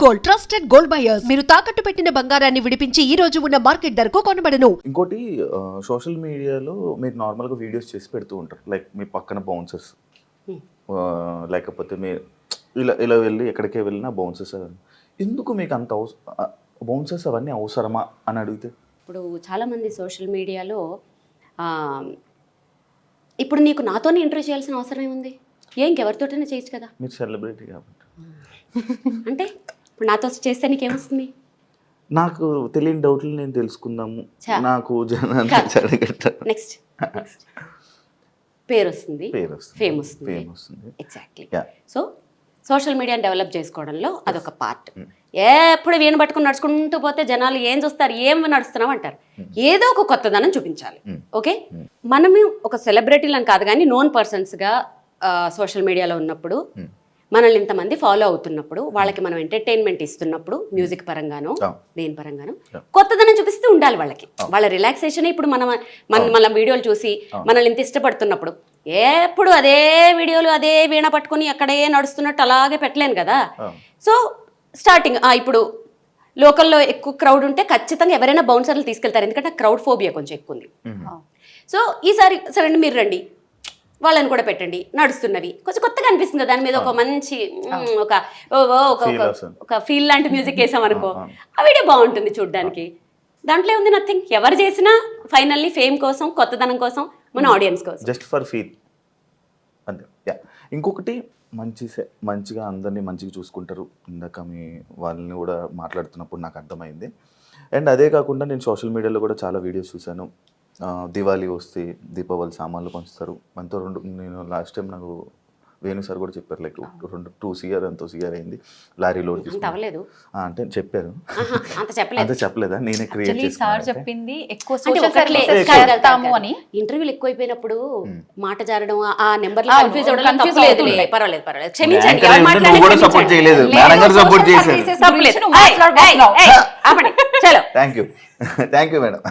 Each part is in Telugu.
Gold, trusted gold buyers. మీరు తాకట్టు పెట్టిన బంగారాన్ని విడిపించి ఈ రోజు ఉన్న మార్కెట్ ధరకు కొనబడను. ఇంకోటి సోషల్ మీడియాలో మీరు నార్మల్గా వీడియోస్ చేసి పెడుతూ ఉంటారు, లైక్ మీ పక్కన బౌన్సర్స్ లేకపోతే మీ ఇలా ఇలా వెళ్ళి ఎక్కడికే వెళ్ళినా బౌన్సర్స్. ఎందుకు మీకు అంత బౌన్సర్స్ అవన్నీ అవసరమా అని అడిగితే? ఇప్పుడు చాలామంది సోషల్ మీడియాలో ఇప్పుడు నీకు నాతోనే ఇంటర్వ్యూ చేయాల్సిన అవసరం ఏముంది? ఇంకెవరితోటైనా చేయొచ్చు కదా. మీరు సెలబ్రిటీ కాబట్టి. అంటే ఇప్పుడు నాతో చేస్తే నీకేమొస్తుంది? నాకు తెలియని డౌట్లు నేను తెలుసుకుందాము, నాకు నెక్స్ట్ పేరు వస్తుంది, ఫేమ్ వస్తుంది. ఎగ్జాక్ట్లీ. సో సోషల్ మీడియాని డెవలప్ చేసుకోవడంలో అదొక పార్ట్. ఎప్పుడు వీణ పట్టుకుని నడుచుకుంటూ పోతే జనాలు ఏం చూస్తారు, ఏం నడుస్తున్నాం అంటారు. ఏదో ఒక కొత్తదనం చూపించాలి. ఓకే, మనము ఒక సెలబ్రిటీలను కాదు కానీ నోన్ పర్సన్స్గా సోషల్ మీడియాలో ఉన్నప్పుడు, మనల్ని ఇంతమంది ఫాలో అవుతున్నప్పుడు, వాళ్ళకి మనం ఎంటర్టైన్మెంట్ ఇస్తున్నప్పుడు, మ్యూజిక్ పరంగానో దేని పరంగానో కొత్తదనం చూపిస్తూ ఉండాలి వాళ్ళకి. వాళ్ళ రిలాక్సేషన్ ఇప్పుడు మన వీడియోలు చూసి మనల్ని ఇంత ఇష్టపడుతున్నప్పుడు ఎప్పుడు అదే వీడియోలు అదే వీణ పట్టుకుని అక్కడే నడుస్తున్నట్టు అలాగే పెట్టలేను కదా. సో స్టార్టింగ్ ఇప్పుడు లోకల్లో ఎక్కువ క్రౌడ్ ఉంటే ఖచ్చితంగా ఎవరైనా బౌన్సర్లు తీసుకెళ్తారు, ఎందుకంటే క్రౌడ్ ఫోబియా కొంచెం ఎక్కువ ఉంది. సో ఈసారి సరే మీరు రండి, వాళ్ళని కూడా పెట్టండి, నడుస్తున్నవి కొంచెం కొత్తగా అనిపిస్తుంది కదా. దాని మీద ఒక మంచి ఒక ఫీల్ లాంటి మ్యూజిక్ వేసాం అనుకో, ఆ వీడియో బాగుంటుంది చూడడానికి. దాంట్లో ఉంది నథింగ్. ఎవరు చేసినా ఫైనల్లీ ఫేమ్ కోసం, కొత్తదనం కోసం, మన ఆడియన్స్ కోసం, జస్ట్ ఫర్ ఫీల్ అంతే. ఇంకొకటి మంచిగా అందరినీ మంచిగా చూసుకుంటారు. ఇందాక మీ వాళ్ళని కూడా మాట్లాడుతున్నప్పుడు నాకు అర్థమైంది. అండ్ అదే కాకుండా నేను సోషల్ మీడియాలో కూడా చాలా వీడియోస్ చూశాను. దివాళీ వస్తే దీపావళి సామాన్లు పంచుతారు మనతో. నేను లాస్ట్ టైం నాకు వేణు సార్ కూడా చెప్పారు, లైక్ 2 CR ఎంతో CR అయింది లారీ లోడ్ తీసుకుని అంటే చెప్పారు. అంత చెప్పలేదా? నేనే క్రియేట్ చెప్పింది ఇంటర్వ్యూలు ఎక్కువైపోయినప్పుడు మాట జారడం, ఆ నెంబర్ కన్ఫ్యూజ్ అవ్వడం పర్వాలేదు క్షమించండి. సపోర్ట్ చేయలేదు, మేడం గారు సపోర్ట్ చేశారు. Thank you madam.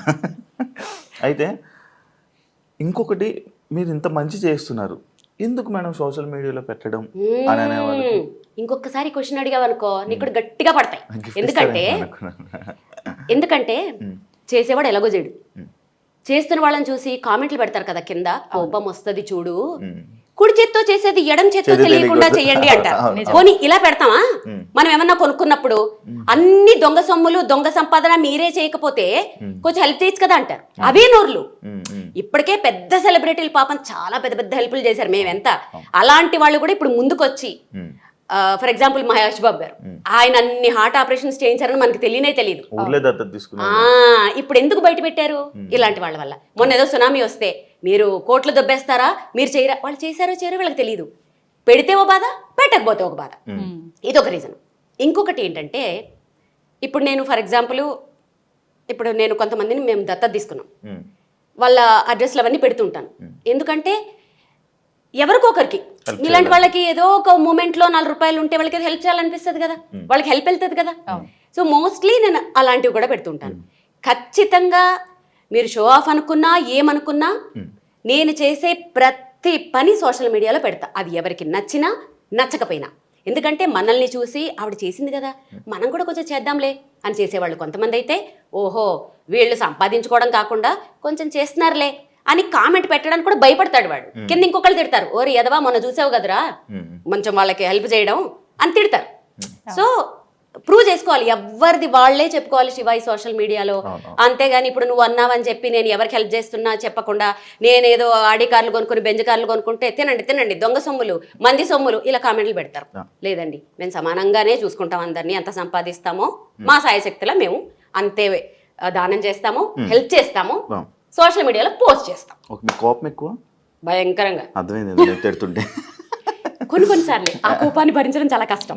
అయితే ఇంకొకటి, మీరు ఇంత మంచి చేస్తున్నారు, ఎందుకు మేడం సోషల్ మీడియాలో పెట్టడం అని అనేవాళ్ళు. ఇంకొకసారి క్వశ్చన్ అడిగావనుకో నీకు గట్టిగా పడతాయి. ఎందుకంటే చేసేవాడు ఎలాగో చేయడు, చేస్తున్న వాళ్ళని చూసి కామెంట్లు పెడతారు కదా కింద, కోపం వస్తుంది చూడు, కుడి చేత్తో చేసేది ఎడం చేత్తో తెలియకుండా చెయ్యండి అంటారు. పోనీ ఇలా పెడతామా? మనం ఏమన్నా కొనుక్కున్నప్పుడు అన్ని దొంగ సొమ్ములు దొంగ సంపాదన మీరే చేయకపోతే కొంచెం హెల్ప్ చేయొచ్చు కదా అంటారు. అవే నోర్లు. ఇప్పటికే పెద్ద సెలబ్రిటీలు పాపం చాలా పెద్ద పెద్ద హెల్ప్లు చేశారు మేమెంత. అలాంటి వాళ్ళు కూడా ఇప్పుడు ముందుకొచ్చి, ఫర్ ఎగ్జాంపుల్ మహేష్ బాబు గారు, ఆయన అన్ని హార్ట్ ఆపరేషన్స్ చేయించారని మనకి తెలియదు. ఇప్పుడు ఎందుకు బయట పెట్టారు? ఇలాంటి వాళ్ళ వల్ల. మొన్న ఏదో సునామీ వస్తే మీరు కోట్లు దొబ్బేస్తారా, మీరు చేయరా, వాళ్ళు చేశారో చేయరో వీళ్ళకి తెలియదు. పెడితే ఒక బాధ, పెట్టకపోతే ఒక బాధ. ఇదొక రీజన్. ఇంకొకటి ఏంటంటే, ఇప్పుడు నేను ఫర్ ఎగ్జాంపుల్ ఇప్పుడు నేను కొంతమందిని మేము దత్తత తీసుకున్నాం, వాళ్ళ అడ్రస్లు అవన్నీ పెడుతుంటాను. ఎందుకంటే ఎవరికొకరికి ఇలాంటి వాళ్ళకి ఏదో ఒక మూమెంట్లో 4 రూపాయలు ఉంటే వాళ్ళకి హెల్ప్ చేయాలనిపిస్తుంది కదా, వాళ్ళకి హెల్ప్ వెళ్తుంది కదా. సో మోస్ట్లీ నేను అలాంటివి కూడా పెడుతుంటాను. ఖచ్చితంగా మీరు షో ఆఫ్ అనుకున్నా ఏమనుకున్నా నేను చేసే ప్రతి పని సోషల్ మీడియాలో పెడతా, అది ఎవరికి నచ్చినా నచ్చకపోయినా. ఎందుకంటే మనల్ని చూసి ఆవిడ చేసింది కదా, మనం కూడా కొంచెం చేద్దాంలే అని చేసేవాళ్ళు కొంతమంది అయితే, ఓహో వీళ్ళు సంపాదించుకోవడం కాకుండా కొంచెం చేస్తున్నారులే అని కామెంట్ పెట్టడానికి కూడా భయపడతాడు వాడు. కింద ఇంకొకళ్ళు తిడతారు, ఓరి ఎదవా మొన్న చూసావు కదరా కొంచెం వాళ్ళకి హెల్ప్ చేయడం అని తిడతారు. సో ప్రూవ్ చేసుకోవాలి, ఎవరిది వాళ్లే చెప్పుకోవాలి శివాయి సోషల్ మీడియాలో. అంతేగాని ఇప్పుడు నువ్వు అన్నావని చెప్పి నేను ఎవరికి హెల్ప్ చేస్తున్నా చెప్పకుండా, నేనేదో ఆడి కార్లు కొనుక్కుని బెంజ్ కార్లు కొనుక్కుంటే తినండి దొంగ సొమ్ములు మంది సొమ్ములు ఇలా కామెంట్లు పెడతారు. లేదండి, మేము సమానంగానే చూసుకుంటాం అందరినీ, ఎంత సంపాదిస్తామో మా సాయశక్తిలో మేము అంతే దానం చేస్తాము, హెల్ప్ చేస్తాము, సోషల్ మీడియాలో పోస్ట్ చేస్తాం. కోపం ఎక్కువ భయంకరంగా అర్థమైంది. కొన్నిసార్లు ఆ కోపాన్ని భరించడం చాలా కష్టం.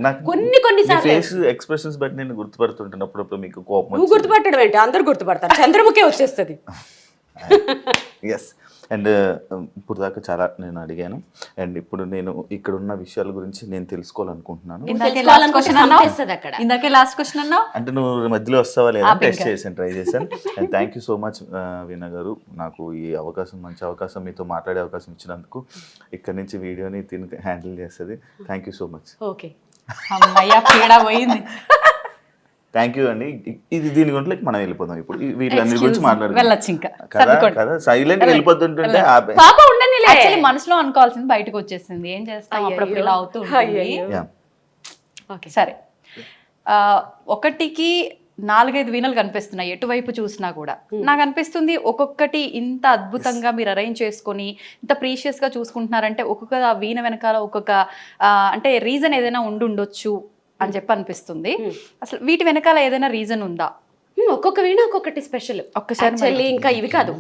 కొన్నిసార్లు ఎక్స్ప్రెషన్స్ బట్టి నేను గుర్తుపడుతుంటాను. అప్పుడప్పుడు మీకు కోపం నువ్వు గుర్తుపట్టడం ఏంటి? అందరు గుర్తుపడతారు, చంద్రముఖే వచ్చేస్తుంది. ఎస్. అండ్ ఇప్పుడు దాకా చాలా నేను అడిగాను, అండ్ ఇప్పుడు నేను ఇక్కడ ఉన్న విషయాల గురించి నేను తెలుసుకోవాలనుకుంటున్నాను. అంటే నువ్వు మధ్యలో వస్తావా లేదా టెస్ట్ చేశాను, ట్రై చేశాను. And thank you so much Veena గారు, నాకు ఈ అవకాశం, మంచి అవకాశం, మీతో మాట్లాడే అవకాశం ఇచ్చినందుకు. ఇక్కడ నుంచి వీడియోని హ్యాండిల్ చేస్తుంది. Thank you so much. Okay. అమ్మయ్య, పీడ పోయింది. థ్యాంక్ యూ అండి. ఇది దీని గురించి మనం వెళ్ళిపోదాం ఇప్పుడు వీటిలన్నిటి గురించి మాట్లాడుకుందాం వెళ్ళొచ్చు ఇంకా కదా కదా సైలెంట్ వెళ్ళిపోతుంటే పాప ఉండని యాక్చువల్లీ మనసులో అనుకోవాల్సింది బయటకు వచ్చేసింది, ఏం చేస్తాం అప్పుడప్పుడు ఇలా అవుతూ ఉంటుంది. సరే, ఒకటికి 4-5 వీణలు కనిపిస్తున్నాయి ఎటువైపు చూసినా కూడా. నాకు అనిపిస్తుంది ఒక్కొక్కటి ఇంత అద్భుతంగా మీరు అరేంజ్ చేసుకొని ఇంత ప్రీషియస్ గా చూసుకుంటున్నారంటే ఒక్కొక్క వీణ వెనకాల ఒక్కొక్క అంటే రీజన్ ఏదైనా ఉండొచ్చు అని చెప్పి అనిపిస్తుంది. అసలు వీటి వెనకాల ఏదైనా రీజన్ ఉందా? ఒక్కొక్క వీణ ఒక్కొక్కటి స్పెషల్. ఒక్కసారి ఇంకా ఇవి కాదు,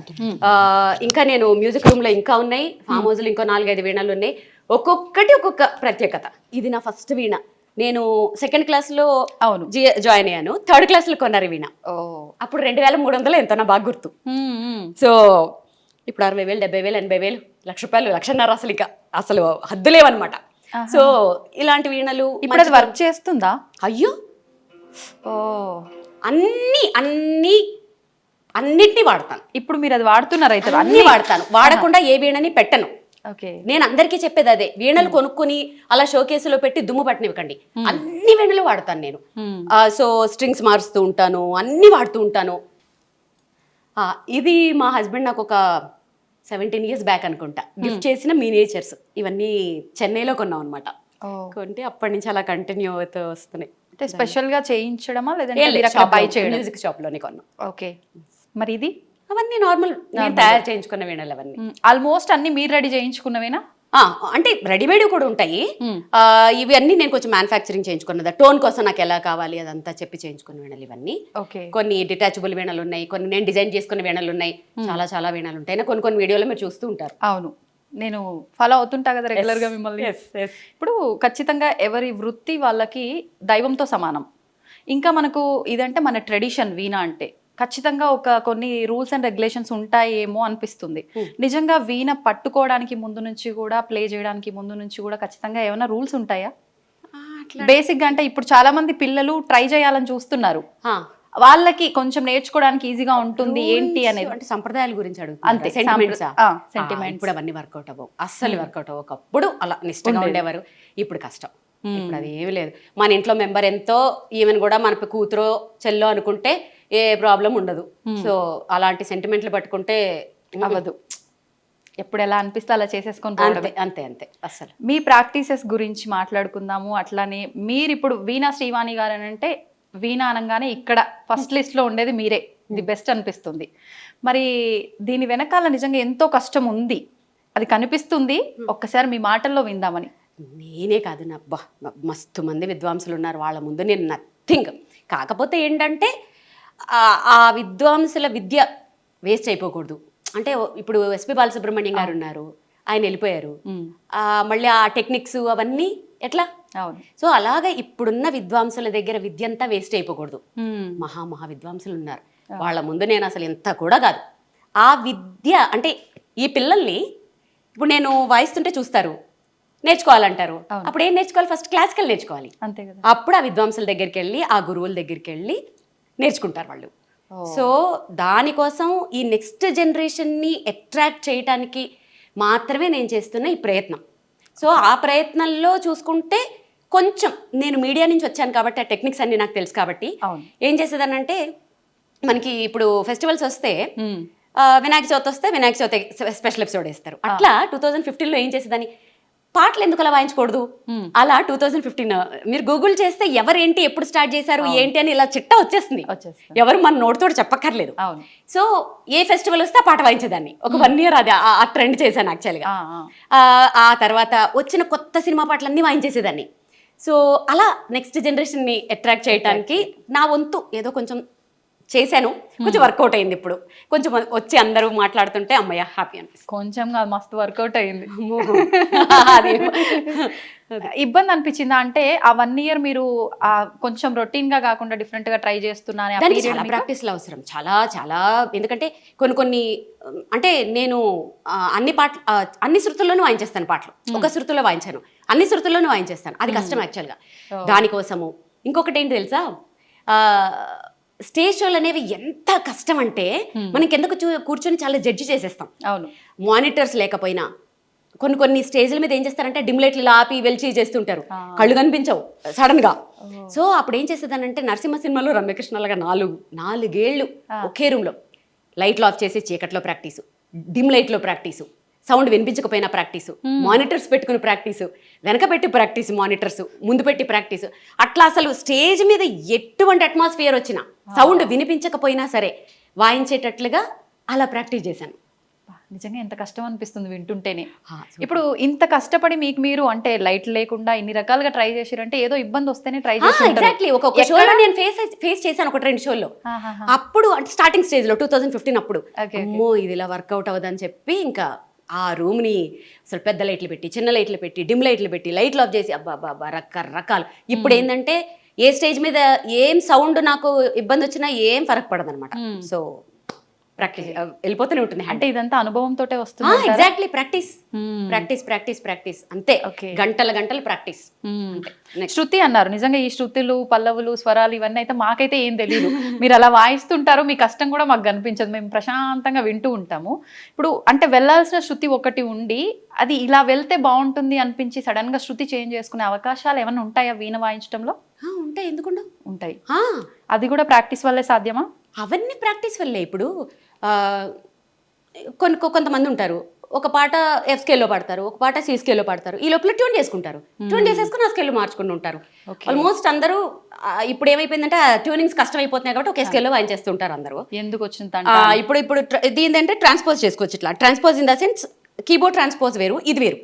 ఇంకా నేను మ్యూజిక్ రూమ్ లో ఇంకా ఉన్నాయి, ఫామ్ హౌస్ లో ఇంకో 4-5 వీణలు ఉన్నాయి. ఒక్కొక్కటి ఒక్కొక్క ప్రత్యేకత. ఇది నా ఫస్ట్ వీణ. నేను 2nd క్లాస్ లో అవును జాయిన్ అయ్యాను. 3rd క్లాస్ లో కొన్నారు వీణ. అప్పుడు 2300 ఎంతో నా బాగా గుర్తు. సో ఇప్పుడు 60,000, 70,000, 80,000, ₹1,00,000, ₹1,50,000 అసలు ఇక అసలు హద్దులేవన్నమాట. సో ఇలాంటి వీణలు ఇప్పుడు అది వర్క్ చేస్తుందా? అయ్యో అన్నిటినీ వాడతాను. ఇప్పుడు మీరు అది వాడుతున్నారు అయితే? అన్ని వాడతాను, వాడకుండా ఏ వీణని పెట్టను. ఓకే, నేను అందరికీ చెప్పేది అదే, వీణలు కొనుక్కొని అలా షోకేసులో పెట్టి దుమ్ము పట్టనివ్వకండి. అన్ని వీణలు వాడతాను నేను. సో స్ట్రింగ్స్ మారుస్తూ ఉంటాను, అన్ని వాడుతూ ఉంటాను. ఇది మా హస్బెండ్ నాకు ఒక 17 years బ్యాక్ అనుకుంటా గిఫ్ట్ చేసిన మినియేచర్స్. ఇవన్నీ చెన్నైలో కొన్నాం అనమాట. కొంటే అప్పటి నుంచి అలా కంటిన్యూ అవుతూ వస్తున్నాయి. అంటే స్పెషల్ గా చేయించడమా లేదంటే బై చేయడం? మ్యూజిక్ షాప్ లోనే కొన్నాం. ఓకే, మరి ఇది అవన్నీ నార్మల్ తయారు చేయించుకున్న వీణలు అవన్నీ. ఆల్మోస్ట్ అన్ని మీరు రెడీ చేయించుకున్నవేనా? అంటే రెడీమేడ్ కూడా ఉంటాయి. ఇవి అన్ని నేను కొంచెం మ్యానుఫ్యాక్చరింగ్ చేయించుకున్నది. టోన్ కోసం నాకు ఎలా కావాలి అదంతా చెప్పి చేయించుకున్న వీణలు ఇవన్నీ. కొన్ని డిటాచబుల్ వీణలు ఉన్నాయి, కొన్ని నేను డిజైన్ చేసుకున్న వీణలు ఉన్నాయి, చాలా వీణలు ఉంటాయి. కొన్ని వీడియోలో మీరు చూస్తూ ఉంటారు. అవును, నేను ఫాలో అవుతుంటా కదా రెగ్యులర్ గా మిమ్మల్ని. ఇప్పుడు ఖచ్చితంగా ఎవరి వృత్తి వాళ్ళకి దైవంతో సమానం. ఇంకా మనకు ఇదంటే మన ట్రెడిషన్ వీణ అంటే ఖచ్చితంగా కొన్ని రూల్స్ అండ్ రెగ్యులేషన్స్ ఉంటాయేమో అనిపిస్తుంది. నిజంగా వీణ పట్టుకోవడానికి ముందు నుంచి కూడా, ప్లే చేయడానికి ముందు నుంచి కూడా ఖచ్చితంగా ఏమైనా రూల్స్ ఉంటాయా? బేసిక్ గా అంటే ఇప్పుడు చాలా మంది పిల్లలు ట్రై చేయాలని చూస్తున్నారు, వాళ్ళకి కొంచెం నేర్చుకోవడానికి ఈజీగా ఉంటుంది ఏంటి అనేది. అంటే సంప్రదాయాల గురించి అంతే, సెంటిమెంట్స్ ఇప్పుడు అవన్నీ వర్కౌట్ అవ్వవు, అస్సలు వర్కౌట్ అవ్వవు. ఒకప్పుడు అలా నిష్టంగా ఉండేవారు, ఇప్పుడు కష్టం. ఇప్పుడు అది ఏమి లేదు. మన ఇంట్లో మెంబర్ ఎంతో, ఈవెన్ కూడా మన కూతురో చెల్లో అనుకుంటే ఏ ప్రాబ్లం ఉండదు. సో అలాంటి సెంటిమెంట్లు పట్టుకుంటే అవ్వదు. ఎప్పుడు ఎలా అనిపిస్తే అలా చేసేసుకొని అంతే అసలు. మీ ప్రాక్టీసెస్ గురించి మాట్లాడుకుందాము. అట్లానే మీరు ఇప్పుడు వీణా శ్రీవాణి గారు అని అంటే వీణా అనగానే ఇక్కడ ఫస్ట్ లిస్ట్ లో ఉండేది మీరే, ది బెస్ట్ అనిపిస్తుంది. మరి దీని వెనకాల నిజంగా ఎంతో కష్టం ఉంది, అది కనిపిస్తుంది. ఒక్కసారి మీ మాటల్లో విందామని. నేనే కాదు, మస్తు మంది విద్వాంసులు ఉన్నారు, వాళ్ళ ముందు నేను నథింగ్. కాకపోతే ఏంటంటే ఆ విద్వాంసుల విద్య వేస్ట్ అయిపోకూడదు. అంటే ఇప్పుడు ఎస్పి బాలసుబ్రహ్మణ్యం గారు ఉన్నారు, ఆయన వెళ్ళిపోయారు. మళ్ళీ ఆ టెక్నిక్స్ అవన్నీ ఎట్లా? సో అలాగే ఇప్పుడున్న విద్వాంసుల దగ్గర విద్య అంతా వేస్ట్ అయిపోకూడదు. మహా విద్వాంసులు ఉన్నారు, వాళ్ళ ముందు నేను అసలు ఎంత కూడా కాదు. ఆ విద్య అంటే ఈ పిల్లల్ని ఇప్పుడు నేను వాయిస్తుంటే చూస్తారు, నేర్చుకోవాలంటారు. అప్పుడు ఏం నేర్చుకోవాలి? ఫస్ట్ క్లాసికల్ నేర్చుకోవాలి. అంతే కదా. అప్పుడు ఆ విద్వాంసుల దగ్గరికి వెళ్ళి, ఆ గురువుల దగ్గరికి వెళ్ళి నేర్చుకుంటారు వాళ్ళు. సో దానికోసం ఈ నెక్స్ట్ జనరేషన్ని అట్రాక్ట్ చేయడానికి మాత్రమే నేను చేస్తున్న ఈ ప్రయత్నం. సో ఆ ప్రయత్నంలో చూసుకుంటే కొంచెం నేను మీడియా నుంచి వచ్చాను కాబట్టి ఆ టెక్నిక్స్ అన్ని నాకు తెలుసు కాబట్టి ఏం చేసేదానంటే, మనకి ఇప్పుడు ఫెస్టివల్స్ వస్తే వినాయక చవితి వస్తే వినాయక చవితి స్పెషల్ ఎపిసోడ్ వేస్తారు. అట్లా 2015లో ఏం చేసేదాన్ని, పాటలు ఎందుకు అలా వాయించకూడదు? అలా 2015 మీరు గూగుల్ చేస్తే ఎవరేంటి ఎప్పుడు స్టార్ట్ చేశారు ఏంటి అని ఇలా చిట్టా వచ్చేస్తుంది. ఎవరు మన నోటితో చెప్పక్కర్లేదు. సో ఏ ఫెస్టివల్ వస్తే ఆ పాట వాయించేదాన్ని. ఒక 1 year అది ఆ ట్రెండ్ చేశాను యాక్చువల్గా. ఆ తర్వాత వచ్చిన కొత్త సినిమా పాటలన్నీ వాయించేసేదాన్ని. సో అలా నెక్స్ట్ జనరేషన్ని అట్రాక్ట్ చేయడానికి నా వంతు ఏదో కొంచెం చేశాను. కొంచెం వర్కౌట్ అయింది. ఇప్పుడు కొంచెం వచ్చి అందరూ మాట్లాడుతుంటే అమ్మయ్య హ్యాపీ అనిపిస్తుంది. కొంచెం మస్తు వర్కౌట్ అయింది. ఇబ్బంది అనిపించిందా అంటే ఆ 1 year మీరు కొంచెం రొటీన్ గా కాకుండా డిఫరెంట్ గా ట్రై చేస్తున్నాను? ప్రాక్టీస్లో అవసరం చాలా. ఎందుకంటే కొన్ని అంటే నేను అన్ని శృతుల్లోనూ వాయించేస్తాను పాటలు. ఒక శృతుల్లో వాయించాను, అన్ని శృతుల్లోనూ వాయించేస్తాను. అది కష్టం యాక్చువల్గా. దానికోసము ఇంకొకటి ఏంటి తెలుసా, స్టేజ్ షోలు అనేవి ఎంత కష్టం అంటే మనకి ఎందుకు కూర్చొని చాలా జడ్జి చేసేస్తాం. అవును, మానిటర్స్ లేకపోయినా కొన్ని స్టేజ్ల మీద ఏం చేస్తారంటే డిమ్ లైట్లు ఇలా ఆపి వెలిచి చేస్తుంటారు, కళ్ళు కనిపించవు సడన్ గా. సో అప్పుడు ఏం చేసేదానంటే నరసింహ సినిమాలో రమ్యకృష్ణలాగా 4 ఏళ్ళు ఒకే రూమ్ లో లైట్లు ఆఫ్ చేసి చీకట్లో ప్రాక్టీసు, డిమ్ లైట్ లో ప్రాక్టీసు, సౌండ్ వినిపించకపోయినా ప్రాక్టీసు, మానిటర్స్ పెట్టుకుని ప్రాక్టీసు, వెనక పెట్టి ప్రాక్టీస్, మానిటర్స్ ముందు పెట్టి ప్రాక్టీసు. అట్లా అసలు స్టేజ్ మీద ఎటువంటి అట్మాస్ఫియర్ వచ్చినా సౌండ్ వినిపించకపోయినా సరే వాయించేటట్లుగా అలా ప్రాక్టీస్ చేశాను. నిజంగా ఎంత కష్టం అనిపిస్తుంది వింటుంటేనే. ఇప్పుడు ఇంత కష్టపడి మీకు మీరు అంటే లైట్ లేకుండా ఇన్ని రకాలుగా ట్రై చేశారంటే ఏదో ఇబ్బంది వస్తేనే ట్రై చేసి ఎగ్జాక్ట్లీ. ఒక షోలో నేను ఫేస్ చేశాను, 1-2 షోల్లో. అప్పుడు అంటే స్టార్టింగ్ స్టేజ్ లో 2015 అప్పుడు అమ్మో ఇది ఇలా వర్కౌట్ అవ్వదని చెప్పి ఇంకా ఆ రూమ్ ని అసలు పెద్ద లైట్లు పెట్టి, చిన్న లైట్లు పెట్టి, డిమ్ లైట్లు పెట్టి, లైట్లు ఆఫ్ చేసి అబ్బా రకరకాలు. ఇప్పుడు ఏంటంటే ఏ స్టేజ్ మీద ఏం సౌండ్ నాకు ఇబ్బంది వచ్చినా ఏం ఫరక్ పడదు అనమాట. సో ప్రాక్టీస్ వెళ్ళిపోతూనే ఉంటుంది. అంటే ఇదంతా అనుభవంతో వస్తుంది. ఎగ్జాక్ట్లీ. ప్రాక్టీస్ అంతే. గంటలు ప్రాక్టీస్. శృతి అన్నారు, నిజంగా ఈ శృతులు, పల్లవులు, స్వరాలు ఇవన్నీ అయితే మాకైతే ఏం తెలియదు. మీరు అలా వాయిస్తుంటారు, మీ కష్టం కూడా మాకు కనిపించదు, మేము ప్రశాంతంగా వింటూ ఉంటాము. ఇప్పుడు అంటే వెళ్ళాల్సిన శృతి ఒకటి ఉండి అది ఇలా వెళ్తే బాగుంటుంది అనిపించి సడన్ గా శృతి చేంజ్ చేసుకునే అవకాశాలు ఏమైనా ఉంటాయా వీణ వాయించడంలో? ఉంటాయి, ఎందుకుండా ఉంటాయి. అది కూడా ప్రాక్టీస్ వల్లే సాధ్యమా? అవన్నీ ప్రాక్టీస్ వల్లే. ఇప్పుడు కొంతమంది ఉంటారు, ఒక పాట ఎఫ్ స్కేల్లో పాడతారు, ఒక పాట సి స్కేల్లో పాడతారు, ఈ లోపల ట్యూన్ చేసుకుంటారు, ట్యూన్ చేసేసుకుని ఆ స్కేల్లో మార్చుకుంటూ ఉంటారు. ఆల్మోస్ట్ అందరూ ఇప్పుడు ఏమైపోయిందంటే ట్యూనింగ్స్ కష్టం అయిపోతున్నాయి కాబట్టి ఒకే స్కేల్లో వాయించేస్తుంటారు అందరూ. ఎందుకు వచ్చింది ఇప్పుడు దీని అంటే ట్రాన్స్పోజ్ చేసుకోవచ్చు. ఇట్లా transpose in the sense keyboard transpose వేరు, ఇది వేరు.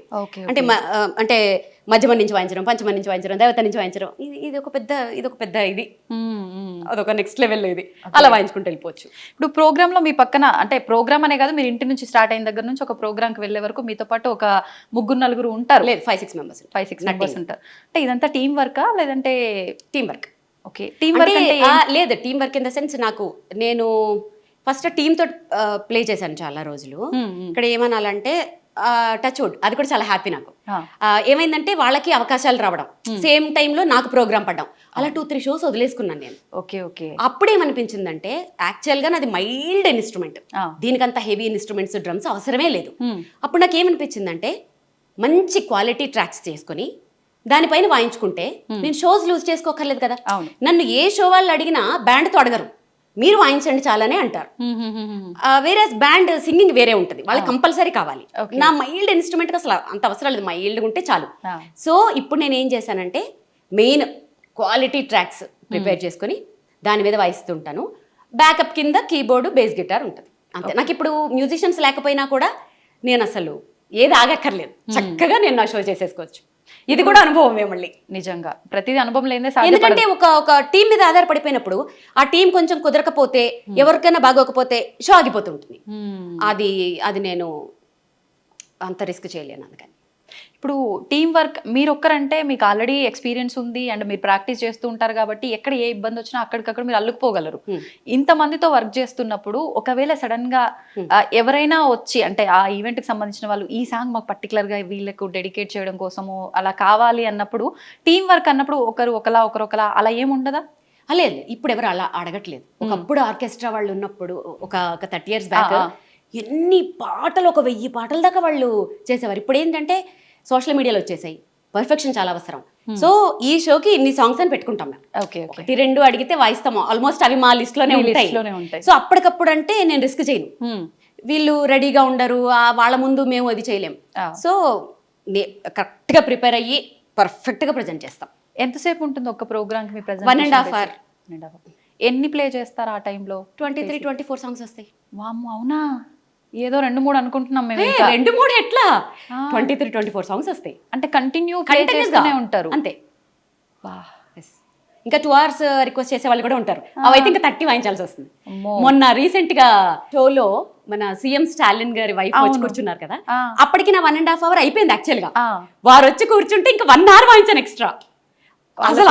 అంటే మధ్యమ నుంచి వాయించడం, పంచమ నుంచి వాయించడం, దేవత నుంచి వాయించడం, ఇది ఒక పెద్ద ఇది అదొక నెక్స్ట్ లెవెల్లో ఇది అలా వాయించుకుంటూ వెళ్ళిపోవచ్చు. ఇప్పుడు ప్రోగ్రామ్ లో మీ పక్కన అంటే ప్రోగ్రామ్ అనే కాదు, మీరు ఇంటి నుంచి స్టార్ట్ అయిన దగ్గర నుంచి ఒక ప్రోగ్రామ్ కి వెళ్ళే వరకు మీతో పాటు ఒక 3-4 ఉంటారు. లేదు, 5-6 మెంబర్స్ ఉంటారు. అంటే ఇదంతా టీం వర్కా లేదంటే? Team work. Okay, team work అంటే లేదు, team work in the sense నేను ఫస్ట్ టీమ్ తో ప్లే చేశాను చాలా రోజులు. ఇక్కడ ఏమనాలంటే టచ్ వుడ్, అది కూడా చాలా హ్యాపీ నాకు. ఏమైందంటే వాళ్ళకి అవకాశాలు రావడం, సేమ్ టైంలో నాకు ప్రోగ్రామ్ పడ్డం, అలా 2-3 షోస్ వదిలేసుకున్నాను నేను. ఓకే. అప్పుడేమనిపించిందంటే యాక్చువల్గా నాది మైల్డ్ ఇన్స్ట్రుమెంట్, దీనికంత హెవీ ఇన్స్ట్రుమెంట్స్, డ్రమ్స్ అవసరమే లేదు. అప్పుడు నాకు ఏమనిపించిందంటే మంచి క్వాలిటీ ట్రాక్స్ చేసుకుని దానిపైన వాయించుకుంటే నేను షోస్ లూజ్ చేసుకోకర్లేదు కదా. నన్ను ఏ షో వాళ్ళు అడిగినా బ్యాండ్తో అడగరు, మీరు వాయించండి చాలానే అంటారు. వేరే బ్యాండ్ సింగింగ్ వేరే ఉంటుంది, వాళ్ళకి కంపల్సరీ కావాలి. నా మైల్డ్ ఇన్స్ట్రుమెంట్ అసలు అంత అవసరం లేదు, మైల్డ్గా ఉంటే చాలు. సో ఇప్పుడు నేను ఏం చేశానంటే మెయిన్ క్వాలిటీ ట్రాక్స్ ప్రిపేర్ చేసుకుని దాని మీద వాయిస్తుంటాను. బ్యాకప్ కింద కీబోర్డు, బేస్ గిటార్ ఉంటుంది అంతే. నాకు ఇప్పుడు మ్యూజిషియన్స్ లేకపోయినా కూడా నేను అసలు ఏది ఆగక్కర్లేదు, చక్కగా నేను నా షో చేసేసుకోవచ్చు. ఇది కూడా అనుభవమే మళ్ళీ. నిజంగా ప్రతిదీ అనుభవం లేదే. ఎందుకంటే ఒక టీం మీద ఆధారపడిపోయినప్పుడు ఆ టీం కొంచెం కుదరకపోతే, ఎవరికైనా బాగోకపోతే షో ఆగిపోతుంటుంది. అది నేను అంత రిస్క్ చేయలేను. అందుకని ఇప్పుడు టీం వర్క్ మీరు ఒక్కరంటే మీకు ఆల్రెడీ ఎక్స్పీరియన్స్ ఉంది అండ్ మీరు ప్రాక్టీస్ చేస్తూ ఉంటారు కాబట్టి ఎక్కడ ఏ ఇబ్బంది వచ్చినా అక్కడికక్కడ మీరు అల్లుకుపోగలరు. ఇంతమందితో వర్క్ చేస్తున్నప్పుడు ఒకవేళ సడన్ గా ఎవరైనా వచ్చి అంటే ఆ ఈవెంట్ కి సంబంధించిన వాళ్ళు ఈ సాంగ్ మాకు పర్టికులర్ గా వీళ్ళకు డెడికేట్ చేయడం కోసము అలా కావాలి అన్నప్పుడు, టీం వర్క్ అన్నప్పుడు ఒకరు ఒకలా అలా ఏముండదా? లేదు, ఇప్పుడు ఎవరు అలా అడగట్లేదు. ఒకప్పుడు ఆర్కెస్ట్రా వాళ్ళు ఉన్నప్పుడు ఒక 30 years బ్యాక్ ఎన్ని పాటలు, 1000 పాటల దాకా వాళ్ళు చేసేవారు. ఇప్పుడు ఏంటంటే సోషల్ మీడియాలో వచ్చేసాయి, పర్ఫెక్షన్ చాలా అవసరం. సో ఈ షోకి ఇన్ని సాంగ్స్ అని పెట్టుకుంటాం మేము. 1-2 అడిగితే వాయిస్తాము, ఆల్మోస్ట్ అవి మా లిస్ట్ లోనే ఉంటాయి. సో అప్పటికప్పుడు అంటే నేను రిస్క్ చేయను, వీళ్ళు రెడీగా ఉండరు, వాళ్ళ ముందు మేము అది చేయలేం. సో కరెక్ట్ గా ప్రిపేర్ అయ్యి పర్ఫెక్ట్ గా ప్రజెంట్ చేస్తాం. ఎంతసేపు ఉంటుంది ఒక ప్రోగ్రామ్ కి మీ ప్రెజెంట్? 1.5 hours. ఎన్ని ప్లే చేస్తారు ఆ టైంలో? 23-24 సాంగ్స్ వస్తాయి. వామ్మో, అవునా? ఏదో 2-3 అనుకుంటున్నాం మేము. 2-3 ఎట్లా? 23-24 సాంగ్స్ వస్తాయి. అంటే కంటిన్యూ ప్లే చేస్తూనే ఉంటారు అంతే. ఇంకా 2 hours రిక్వెస్ట్ చేసే వాళ్ళు కూడా ఉంటారు. అవైతే ఇంకా 30 వాయించాల్సి వస్తుంది. మొన్న రీసెంట్ గా షోలో మన సీఎం స్టాలిన్ గారి వైఫ్ వచ్చి కూర్చున్నారు కదా, అప్పటికి నా 1.5 hour అయిపోయింది యాక్చువల్ గా. వారు వచ్చి కూర్చుంటే ఇంకా 1 hour వాయించాను ఎక్స్ట్రా. అసలు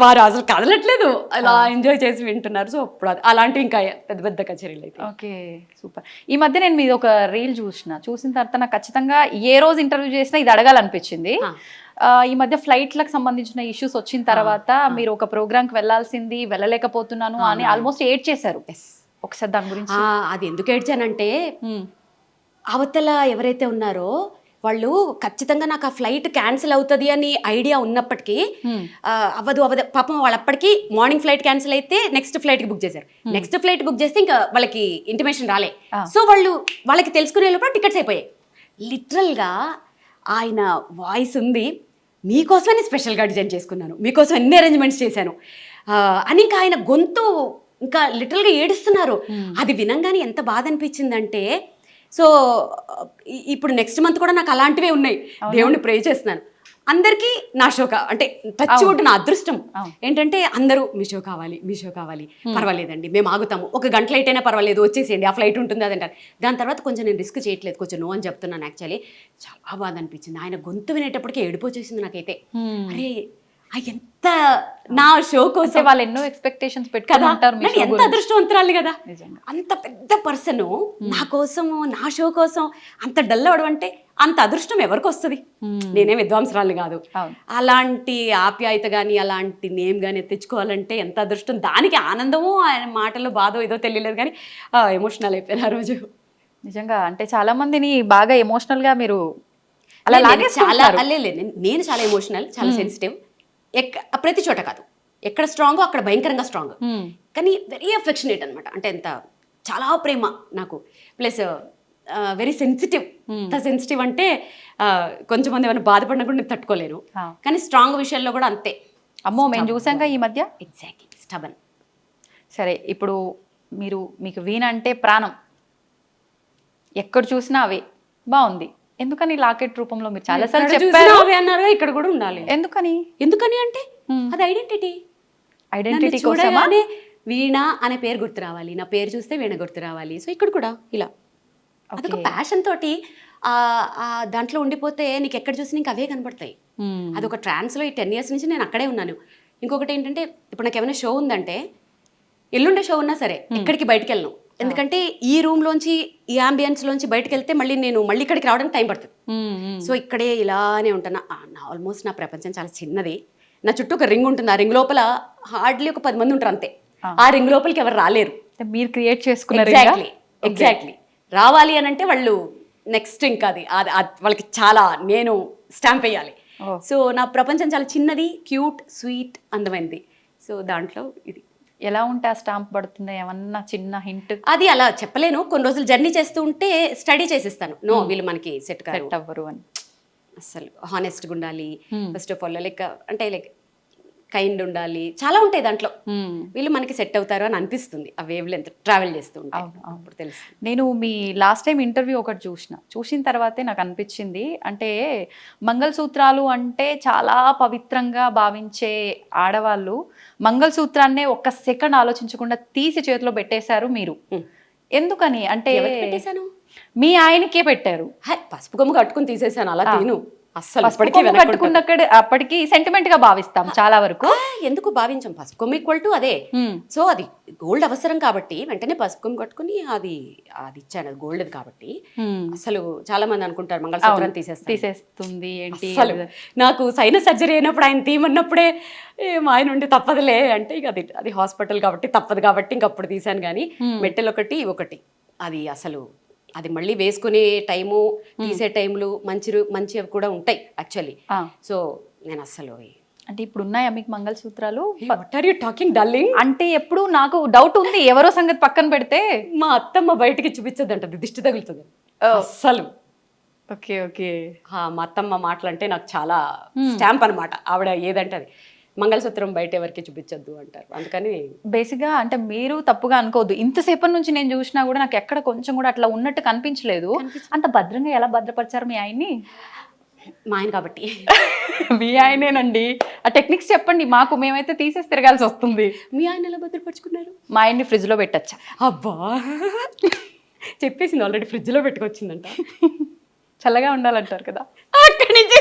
వారు అసలు కదలట్లేదు, అలా ఎంజాయ్ చేసి వింటున్నారు. సో అప్పుడు అలాంటివి ఇంకా పెద్ద కచేరీలు అయితే. Okay, super. ఈ మధ్య నేను మీది ఒక రీల్ చూసిన తర్వాత నాకు ఖచ్చితంగా ఏ రోజు ఇంటర్వ్యూ చేసినా ఇది అడగాలనిపించింది. ఈ మధ్య ఫ్లైట్లకు సంబంధించిన ఇష్యూస్ వచ్చిన తర్వాత మీరు ఒక ప్రోగ్రామ్కి వెళ్ళాల్సింది, వెళ్ళలేకపోతున్నాను అని ఆల్మోస్ట్ ఏడ్ చేశారు. ఒకసారి దాని గురించి. అది ఎందుకు ఏడ్చానంటే అవతల ఎవరైతే ఉన్నారో వాళ్ళు ఖచ్చితంగా నాకు ఆ ఫ్లైట్ క్యాన్సిల్ అవుతుంది అని ఐడియా ఉన్నప్పటికీ అవ్వదు పాపం వాళ్ళు అప్పటికి మార్నింగ్ ఫ్లైట్ క్యాన్సిల్ అయితే నెక్స్ట్ ఫ్లైట్కి బుక్ చేశారు. నెక్స్ట్ ఫ్లైట్ బుక్ చేస్తే ఇంకా వాళ్ళకి ఇంటిమేషన్ రాలే. సో వాళ్ళకి తెలుసుకునే లోపల టికెట్స్ అయిపోయాయి. లిటరల్గా ఆయన వాయిస్ ఉంది, మీకోసమని స్పెషల్గా డిజైన్ చేసుకున్నాను, మీకోసం ఎన్ని అరేంజ్మెంట్స్ చేశాను అని ఇంకా ఆయన గొంతు ఇంకా లిటరల్గా ఏడుస్తున్నారు. అది వినంగానే ఎంత బాధ అనిపించిందంటే, సో ఇప్పుడు నెక్స్ట్ మంత్ కూడా నాకు అలాంటివే ఉన్నాయి. దేవుణ్ణి ప్రే చేస్తున్నాను. అందరికీ నా షో అంటే టచ్ వుడ్ నా అదృష్టం ఏంటంటే అందరూ మీ షో కావాలి, పర్వాలేదండి మేము ఆగుతాము, 1 గంట లేట్ అయినా పర్వాలేదు వచ్చేసేయండి, ఆ ఫ్లైట్ ఉంటుంది అదంటారు. దాని తర్వాత కొంచెం నేను రిస్క్ చేయట్లేదు, కొంచెం నో అని చెప్తున్నాను. యాక్చువల్లీ చాలా బాధ అనిపించింది. ఆయన గొంతు వినేటప్పటికీ ఏడుపు వచ్చేసింది నాకైతే. అరే ఎంత నా షో కోసం వాళ్ళు ఎన్నో ఎక్స్పెక్టేషన్స్ పెట్టుకుంటారు, ఎంత అదృష్టవంతురాలి కదా. అంత పెద్ద పర్సన్ నా కోసము నా షో కోసం అంత డల్ అవడం అంటే అంత అదృష్టం ఎవరికి వస్తుంది? నేనేం విద్వాంసరాలు కాదు. అలాంటి ఆప్యాయత కానీ అలాంటి నేమ్ కానీ తెచ్చుకోవాలంటే ఎంత అదృష్టం. దానికి ఆనందము ఆయన మాటలు బాధో ఏదో తెలియలేదు కానీ ఎమోషనల్ అయిపోయాను ఆ రోజు. నిజంగా అంటే చాలా మందిని బాగా ఎమోషనల్ గా మీరు అలా నేను చాలా ఎమోషనల్, చాలా సెన్సిటివ్. ప్రతి చోట కాదు, ఎక్కడ స్ట్రాంగో అక్కడ భయంకరంగా స్ట్రాంగ్, కానీ వెరీ అఫెక్షనేట్ అనమాట. అంటే ఎంత చాలా ప్రేమ నాకు, ప్లస్ వెరీ సెన్సిటివ్. ఎంత సెన్సిటివ్ అంటే కొంచెం మంది ఏమైనా బాధపడినా కూడా నేను తట్టుకోలేను, కానీ స్ట్రాంగ్ విషయాల్లో కూడా అంతే. అమ్మో మేము చూసాంగా ఈ మధ్య. Exactly, stubborn. సరే, ఇప్పుడు మీకు వీణ అంటే ప్రాణం, ఎక్కడ చూసినా అవే. బాగుంది, ఎందుకని లాకెట్ రూపంలో మీరు చాలా సార్లు చెప్పారు అన్నారు, ఇక్కడ కూడా ఉండాలి. ఎందుకని అంటే అది ఐడెంటిటీ కోసమే. వీణ అనే పేరు గుర్తు రావాలి, నా పేరు చూస్తే వీణ గుర్తు రావాలి. సో ఇక్కడ కూడా ఇలా అదొక ప్యాషన్ తోటి దాంట్లో ఉండిపోతే నీకు ఎక్కడ చూసి నీకు అవే కనపడతాయి. అదొక ట్రాన్స్లో ఈ 10 years నుంచి నేను అక్కడే ఉన్నాను. ఇంకొకటి ఏంటంటే, ఇప్పుడు నాకు ఏమైనా షో ఉందంటే, ఎల్లుండే షో ఉన్నా సరే ఎక్కడికి బయటకు వెళ్ళను. ఎందుకంటే ఈ రూమ్ లోంచి ఈ అంబియన్స్ లోంచి బయటకు వెళ్తే మళ్ళీ ఇక్కడికి రావడానికి టైం పడుతుంది. సో ఇక్కడే ఇలానే ఉంటాను. ఆల్మోస్ట్ నా ప్రపంచం చాలా చిన్నది. నా చుట్టూ ఒక రింగ్ ఉంటుంది, ఆ రింగ్ లోపల హార్డ్లీ ఒక 10 మంది ఉంటారు అంతే. ఆ రింగ్ లోపలికి ఎవరు రాలేరు, మీరు క్రియేట్ చేసుకున్నారు. ఎగ్జాక్ట్లీ రావాలి అని అంటే వాళ్ళు నెక్స్ట్ ఇంకా అది వాళ్ళకి చాలా నేను స్టాంప్ వేయాలి. సో నా ప్రపంచం చాలా చిన్నది, క్యూట్, స్వీట్, అందమైనది. సో దాంట్లో ఇది ఎలా ఉంటే ఆ స్టాంప్ పడుతుందో ఏమన్నా చిన్న హింట్? అది అలా చెప్పలేను. కొన్ని రోజులు జర్నీ చేస్తూ ఉంటే స్టడీ చేసిస్తాను. వీళ్ళు మనకి సెట్ అవ్వరు అని. అసలు హానెస్ట్గా ఉండాలి first of all, like kind ఉండాలి, చాలా ఉంటాయి దాంట్లో. వీళ్ళు మనకి సెట్ అవుతారు అని అనిపిస్తుంది ఆ వేవ్ లెంత్ ట్రావెల్ చేస్తూ ఉంటాను. అప్పుడు తెలుసు. నేను మీ లాస్ట్ టైం ఇంటర్వ్యూ ఒకటి చూసిన తర్వాతే నాకు అనిపించింది, అంటే మంగళసూత్రాలు అంటే చాలా పవిత్రంగా భావించే ఆడవాళ్ళు మంగళసూత్రాన్నే 1 సెకండ్ ఆలోచించకుండా తీసి చేతిలో పెట్టేశారు మీరు. ఎందుకని అంటే పెట్టేశాను? మీ ఆయనకే పెట్టారు. పసుపు కొమ్ము కట్టుకుని తీసేసాను, అలా తీను. అప్పటికి సెంటిమెంట్ గా భావిస్తాం చాలా వరకు. ఎందుకు భావించాం? పసుపు కొమ్ము ఈక్వల్ టు అదే. సో అది గోల్డ్ అవసరం కాబట్టి వెంటనే పసుపు కొమ్ము కట్టుకుని అది ఇచ్చాను. అది గోల్డ్ కాబట్టి అసలు చాలా మంది అనుకుంటారు మంగళసూత్రం తీసేస్తుంది ఏంటి. నాకు సైనస్ సర్జరీ అయినప్పుడు ఆయన తీయమన్నప్పుడే ఆయన ఉండి తప్పదులే అంటే ఇక అది హాస్పిటల్ కాబట్టి తప్పదు కాబట్టి ఇంకప్పుడు తీసాను. కానీ మెట్టెలు ఒకటి అది అసలు అది మళ్ళీ వేసుకునే టైము, తీసే టైంలు మంచివి కూడా ఉంటాయి యాక్చువల్లీ. సో నేను అసలు అంటే ఇప్పుడు ఉన్నాయా మీకు మంగళసూత్రాలు? What are you talking darling? అంటే ఎప్పుడు నాకు డౌట్ ఉంది, ఎవరో సంగతి పక్కన పెడితే మా అత్తమ్మ బయటికి చూపించద్దంటది, దిష్టి తగులుతుంది అస్సలు. ఓకే మా అత్తమ్మ మాటలు అంటే నాకు చాలా స్టాంప్ అనమాట. ఆవిడ ఏదంటే అది మంగళసూత్రం బయట ఎవరికి చూపించద్దు అంటారు. అందుకని బేసిక్గా అంటే మీరు తప్పుగా అనుకోవద్దు, ఇంతసేపటి నుంచి నేను చూసినా కూడా నాకు ఎక్కడ కొంచెం కూడా అట్లా ఉన్నట్టు కనిపించలేదు. అంత భద్రంగా ఎలా భద్రపరిచారు మీ ఆయన్ని? మా ఆయన కాబట్టి. మీ ఆయనేనండి, ఆ టెక్నిక్స్ చెప్పండి మాకు, మేమైతే తీసేసి తిరగాల్సి వస్తుంది. మీ ఆయన ఎలా భద్రపరుచుకున్నారు? మా ఆయన్ని ఫ్రిడ్జ్లో పెట్టచ్చా? అబ్బా చెప్పేసింది ఆల్రెడీ, ఫ్రిడ్జ్లో పెట్టుకొచ్చిందంట. చల్లగా ఉండాలంటారు కదా. అక్కడి నుంచి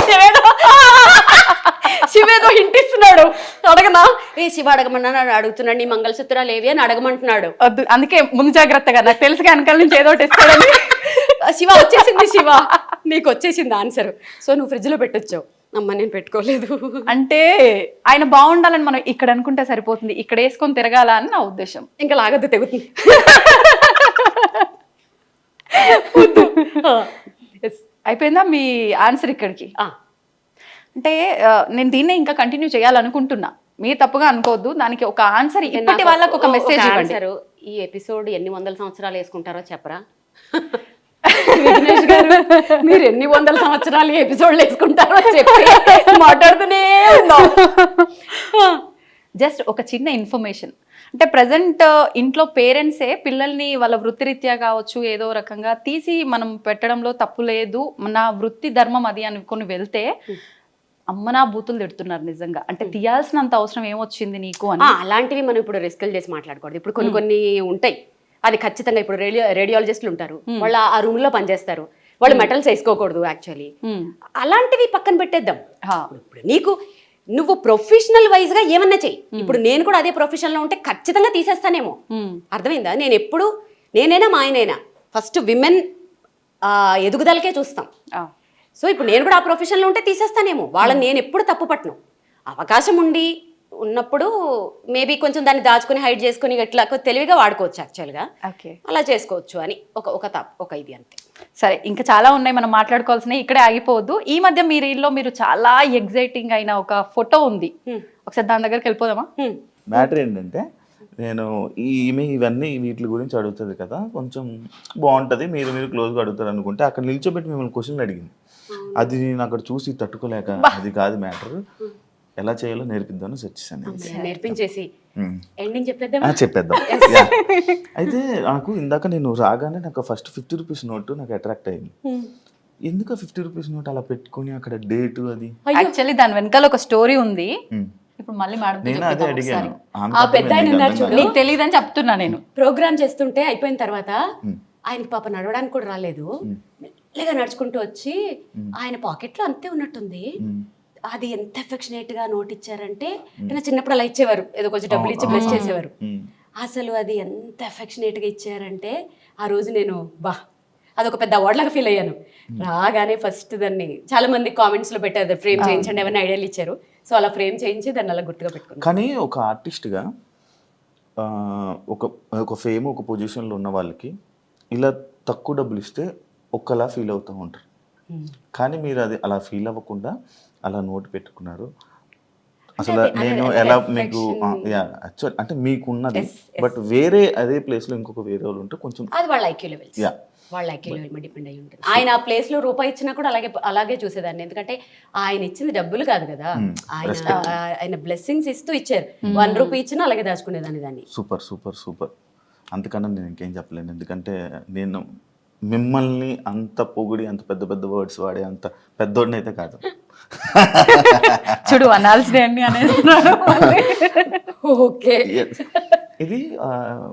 శివేదో హింట్ ఇస్తున్నాడు. అడగనా? శివ అడగమన్నా అడుగుతున్నాడు, నీ మంగళసూత్రాలు ఏవి అని అడగమంటున్నాడు. వద్దు, అందుకే ముందు జాగ్రత్తగా, నాకు తెలుసు వెనకాల నుంచి ఏదో ఇస్తాడని. శివ వచ్చేసింది, శివ నీకు వచ్చేసింది ఆన్సర్. సో నువ్వు ఫ్రిడ్జ్ లో పెట్టొచ్చావు. అమ్మ నేను పెట్టుకోలేదు. అంటే ఆయన బాగుండాలని మనం ఇక్కడ అనుకుంటే సరిపోతుంది, ఇక్కడ వేసుకొని తిరగాల అని నా ఉద్దేశం. ఇంకా లాగద్దు, తెగుతుంది. అయిపోయిందా మీ ఆన్సర్ ఇక్కడికి? ఆ, అంటే నేను దీన్నే ఇంకా కంటిన్యూ చేయాలనుకుంటున్నా, మీరు తప్పుగా అనుకోవద్దు. దానికి ఒక ఆన్సర్ ఇప్పటి వాళ్ళకి ఒక మెసేజ్ ఇవ్వండి. answer, ఈ ఎపిసోడ్ ఎన్ని వందల సంవత్సరాలు వేసుకుంటారో చెప్పరా? విఘ్నేష్ గారు, మీరు ఎన్ని వందల సంవత్సరాలు ఎపిసోడ్లు వేసుకుంటారో చెప్పి మాట్లాడుతూనే ఉన్నాం. జస్ట్ ఒక చిన్న ఇన్ఫర్మేషన్, అంటే ప్రజెంట్ ఇంట్లో పేరెంట్సే పిల్లల్ని వాళ్ళ వృత్తిరీత్యా కావచ్చు ఏదో రకంగా తీసి మనం పెట్టడంలో తప్పు లేదు, నా వృత్తి ధర్మం అది అనుకొని వెళ్తే అమ్మనా బూతులు తిడుతున్నారు నిజంగా. అంటే తీయాల్సినంత అవసరం ఏమొచ్చింది నీకు అని. అలాంటివి మనం ఇప్పుడు రిస్కులు చేసి మాట్లాడకూడదు. ఇప్పుడు కొన్ని ఉంటాయి, అది ఖచ్చితంగా ఇప్పుడు రేడియాలజిస్టులు ఉంటారు, వాళ్ళు ఆ రూమ్ లో పనిచేస్తారు, వాళ్ళు మెటల్స్ వేసుకోకూడదు యాక్చువల్లీ. అలాంటివి పక్కన పెట్టేద్దాం. ఇప్పుడు నువ్వు ప్రొఫెషనల్ వైజ్ గా ఏమన్నా చెయ్యి. ఇప్పుడు నేను కూడా అదే ప్రొఫెషన్ లో ఉంటే ఖచ్చితంగా తీసేస్తానేమో. అర్థమైందా? నేనైనా మా ఆయనైనా ఫస్ట్ విమెన్ ఎదుగుదలకే చూస్తాం. సో ఇప్పుడు నేను కూడా ఆ ప్రొఫెషన్ లో ఉంటే తీసేస్తానేమో. వాళ్ళని నేను ఎప్పుడు తప్పు పట్టను. అవకాశం ఉన్నప్పుడు మేబీ కొంచెం దాన్ని దాచుకుని హైడ్ చేసుకుని ఇట్లా తెలివిగా వాడుకోవచ్చు యాక్చువల్గా. అలా చేసుకోవచ్చు అని ఒక ఇది అంతే. సరే, ఇంకా చాలా ఉన్నాయి మనం మాట్లాడుకోవాల్సినవి, ఇక్కడే ఆగిపోవద్దు. ఈ మధ్య మీ రీల్లో మీరు చాలా ఎగ్జైటింగ్ అయిన ఒక ఫోటో ఉంది, ఒకసారి దాని దగ్గరికి వెళ్ళిపోదామా? మ్యాటర్ ఏంటంటే, నేను ఇవన్నీ వీటి గురించి అడుగుతుంది కదా, కొంచెం బాగుంటుంది, మీరు క్లోజ్గా అడుగుతారు అనుకుంటే అక్కడ నిల్చోబెట్టి మిమ్మల్ని క్వశ్చన్ అడిగింది. అది నేను అక్కడ చూసి తట్టుకోలేక, అది కాదు మ్యాటర్, ఎలా చేయాలో నేర్పిద్దామని వచ్చేసాను. నేర్పించేసి ఎండింగ్ చెప్పేద్దాం. అయితే నాకు ఇందాక నేను రాగానే నాకు ఫస్ట్ 50 రూపీస్ నోటు నాకు అట్రాక్ట్ అయింది. ఎందుకు 50 రూపీస్ నోట్ అలా పెట్టుకుని అక్కడ డేట్ అది, యాక్చువల్లీ దాని వెనకాల ఒక స్టోరీ ఉంది. ఇప్పుడు మళ్ళీ నేను అదే అడిగాను. నీకు తెలియదని చెప్తున్నా. నేను ప్రోగ్రామ్ చేస్తుంటే అయిపోయిన తర్వాత ఆయనకి పాప నడవడానికి కూడా రాలేదు, మెల్లగా నడుచుకుంటూ వచ్చి ఆయన పాకెట్లో అంతే ఉన్నట్టుంది. అది ఎంత అఫెక్షనేట్ గా నోట్ ఇచ్చారంటే, నేను చిన్నప్పుడు అలా ఇచ్చేవారు, ఏదో కొంచెం డబ్బులు ఇచ్చి బ్లెస్ చేసేవారు. అసలు అది ఎంత అఫెక్షనేట్ గా ఇచ్చారంటే ఆ రోజు నేను అదొక పెద్ద అవార్డ్ లాగా ఫీల్ అయ్యాను. రాగానే ఫస్ట్ దాన్ని చాలా మంది కామెంట్స్ లో పెట్టారు, ఫ్రేమ్ చేయించండి, ఏమైనా ఐడియాలు ఇచ్చారు. సో అలా ఫ్రేమ్ చేయించి దాన్ని అలా గుర్తుగా పెట్టుకున్నాను. కానీ ఒక ఆర్టిస్ట్గా ఒక ఫేమ్ ఒక పొజిషన్లో ఉన్న వాళ్ళకి ఇలా తక్కువ డబ్బులు ఇస్తే ఒక్కలా ఫీల్ అవుతూ ఉంటారు. కానీ మీరు అది అలా ఫీల్ అవ్వకుండా అలా నోటు పెట్టుకున్నారు. అసలు నేను ఎలా మీకు అంటే మీకున్నది, బట్ వేరే అదే ప్లేస్లో ఇంకొక వేరే వాళ్ళు ఉంటే కొంచెం అది వాళ్ళ ఐక్యూ లెవెల్స్, వాళ్ళ ఐక్యూ లెవెల్ మీద డిపెండ్ అయ్యి ఉంటుంది. ఆయన ఆ ప్లేస్ లో రూపాయి ఇచ్చినా కూడా అలాగే చూసేదాన్ని. ఎందుకంటే ఆయన ఇచ్చింది డబ్బులు కాదు కదా, ఆయన బ్లెస్సింగ్స్ ఇస్తూ ఇచ్చారు. 1 రూపీ ఇచ్చినా అలాగే దాచుకునేదాన్ని దాన్ని. సూపర్. అంతకన్నా నేను ఇంకేం చెప్పలేను. ఎందుకంటే నేను మిమ్మల్ని అంత పొగిడి అంత పెద్ద వర్డ్స్ వాడే అంత పెద్దోడిని అయితే కాదు. చూడు అనాల్సి ఓకే. ఇది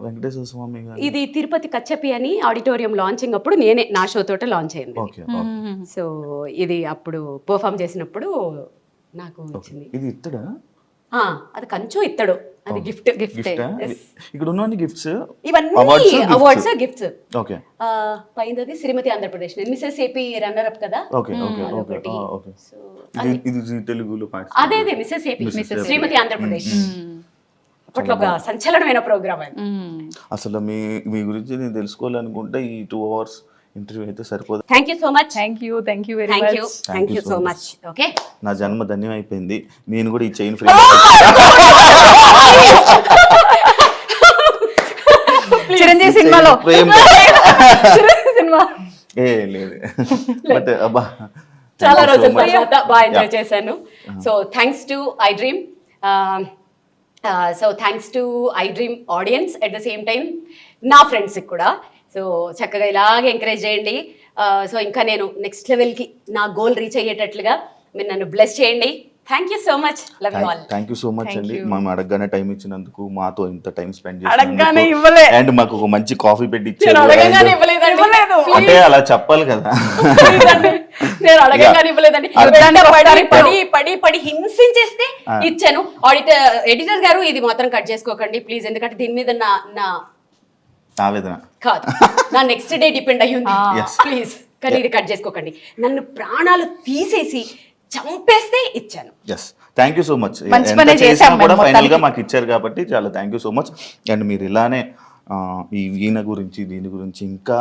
వెంకటేశ్వర స్వామి గారు, ఇది తిరుపతి కచ్చపి అని ఆడిటోరియం లాంచింగ్ అప్పుడు నేనే నా షో తోట లాంచ్ అయింది. సో ఇది అప్పుడు పర్ఫామ్ చేసినప్పుడు నాకు వచ్చింది. ఇది ఇత్తడా? అది కంచు ఇత్తడు, అది గిఫ్ట్. ఇక్కడ ఉన్న గిఫ్ట్స్ ఇవన్నీ అవార్డ్స్ గిఫ్ట్స్. ఓకే. పైనది Srimathi Andhra Pradesh, Mrs AP runner up కదా. ఇది తెలుగులో అదే మిసెస్ ఏపీ, శ్రీమతి ఆంధ్రప్రదేశ్. అప్పట్లో ఒక సంచలనమైన ప్రోగ్రామ్ అది. అసలు మీ గురించి నేను తెలుసుకోవాలనుకుంటే ఈ 2 hours ఇంటర్వ్యూ అయితే సరిపోదు. Thank you so much. Thank you very much. Thank you so much. Okay, నా జన్మ ధన్యం అయిపోయింది. నేను కూడా ఈ చైన్ ఫ్రీ చిరంజీవి సినిమాలో సినిమా లేదు, బట్ అబ్బా చాలా రోజుల తర్వాత బాగా ఎంజాయ్ చేశాను. So thanks to I dream, so thanks to I dream audience, at the same time నా ఫ్రెండ్స్కి కూడా. సో చక్కగా ఇలాగే ఎంకరేజ్ చేయండి. సో ఇంకా నేను నెక్స్ట్ లెవెల్కి నా గోల్ రీచ్ అయ్యేటట్లుగా మీరు నన్ను బ్లెస్ చేయండి. Thank you so much. Love you all. Thank you so much అండి. మేము అడగగానే టైం ఇచ్చినందుకు, మాతో ఇంత టైం స్పెండ్ అడగగానే చేసినందుకు, అండ్ మాకు ఒక మంచి కాఫీ పెట్టి ఇచ్చారు. అంటే అలా చెప్పాలి కదా. నేను అడగగానే ఇవ్వలేదండి, పడి హింసించేస్తే ఇచ్చాను. ఎడిటర్ గారు ఇది మాత్రం కట్ చేసుకోకండి ప్లీజ్, ఎందుకంటే దీని మీద నా ఆవేదన కాదు, నా నెక్స్ట్ డే డిపెండ్ అయ్యి ఉంది. ప్లీజ్ కానీ ఇది కట్ చేసుకోకండి. నన్ను ప్రాణాలు తీసేసి చంపేస్తే ఇచ్చాను. Yes, thank you so much. కూడా ఫైనల్ గా మాకు ఇచ్చారు కాబట్టి చాలా thank you so much. And మీరు ఇలానే ఈ వీణ గురించి దీని గురించి ఇంకా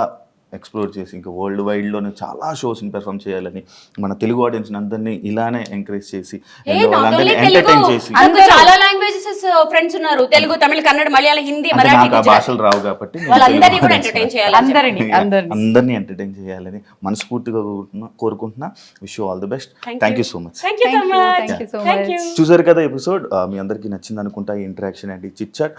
ఎక్స్ప్లోర్ చేసి ఇంకా వరల్డ్ వైడ్లోనే చాలా షోస్ని పెర్ఫామ్ చేయాలని మన తెలుగు ఆడియన్స్ని అందరినీ ఇలానే ఎంకరేజ్ చేసి ఏ and not వాళ్ళందరినీ only తెలుగు, ఎంటర్టైన్ చేసి అందుకు చాలా లాంగ్వేజెస్ ఫ్రెండ్స్ ఉన్నారు, తెలుగు, తమిళ, కన్నడ, మలయాళం, హిందీ, అంటే మరాఠీ, నాకు ఆ గుజరాతీ. భాషలు రావు కాబట్టి నేను వాళ్ళందరినీ తెలుగు కూడా audience ఎంటర్టైన్ చేయాలి. అందరినీ ఎంటర్టైన్ చేయాలని మనస్ఫూర్తిగా కోరుకుంటున్నా. Wish you all the best. Thank thank you. You so much. Thank you so much. Thank you so Thank much. you. చూసారు కదా ఎపిసోడ్, మీ అందరికీ నచ్చింది అనుకుంటా ఈ ఇంటరాక్షన్ అండ్ ఈ చిట్ చాట్.